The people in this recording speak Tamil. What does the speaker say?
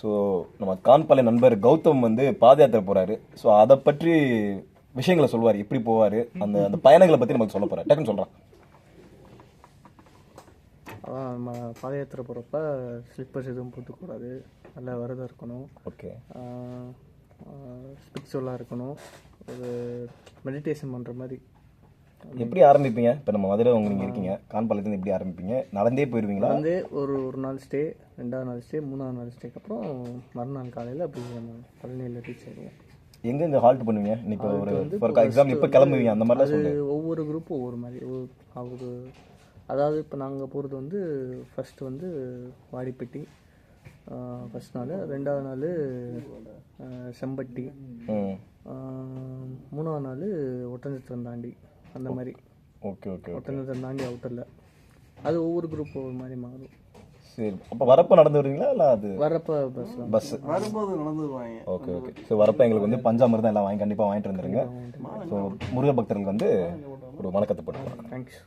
ஸோ நம்ம கான்பாளைய நண்பர் கௌதம் வந்து பாத யாத்திரை போறாரு. ஸோ அதை பற்றி விஷயங்களை சொல்வார், எப்படி போவார், அந்த அந்த பயணங்களை பற்றி நமக்கு சொல்ல போறாரு. டக்குன்னு சொல்கிறான். அதான் நம்ம பாத யாத்திரை போகிறப்ப ஸ்லிப்பர்ஸ் எதுவும் போட்டுக்கூடாது, நல்லா விரதம் இருக்கணும். ஓகே. ஸ்பிரிச்சுவலாக இருக்கணும், ஒரு மெடிடேஷன் பண்ணுற மாதிரி. எப்படி ஆரம்பிப்பீங்க? இப்போ நம்ம மதுரை நீங்கள் இருக்கீங்க, கான்பாளையத்துலேருந்து எப்படி ஆரம்பிப்பீங்க? நடந்தே போயிடுவீங்களா? வந்து ஒரு நாள் ஸ்டே, 2வது நாள் ஸ்டே, 3வது நாள் ஸ்டேக்கு அப்புறம் மறுநாள் காலையில் அப்படி நம்ம பழனியில் ரீச் ஆகிடுவோம். எங்கெங்க ஹால்ட் பண்ணுவீங்க? இப்போ ஒரு எக்ஸாம்பிள் இப்போ கிளம்புவீங்க அந்த மாதிரிலாம் சொல்லுங்கள். ஒவ்வொரு குரூப்பும் ஒவ்வொரு மாதிரி அவங்க, அதாவது இப்போ நாங்கள் போகிறது வந்து ஃபஸ்ட்டு வந்து வாடிப்பட்டி ஃபஸ்ட் நாள், 2வது நாள் செம்பட்டி, 3வது நாள் ஒட்டஞ்சத்திரம் தாண்டி, அந்த மாதிரி. Okay okay. ஒட்டஞ்சத்திரம் தாண்டி அவுட்டரில் அது ஒவ்வொரு குரூப் ஒவ்வொரு மாதிரி மாறும். சரி, அப்போ வரப்போ நடந்து வருவீங்களா இல்லை அது வரப்போ பஸ் வரும்போது நடந்துருவாங்க. Okay okay. ஸோ வரப்போ எங்களுக்கு வந்து பஞ்சாமிர்தம் எல்லாம் கண்டிப்பாக வாங்கிட்டு வந்துருங்க. ஸோ முருக பக்தர்களுக்கு வந்து ஒரு வணக்கத்தை போட்டுருவாங்க. தேங்க்ஸ்.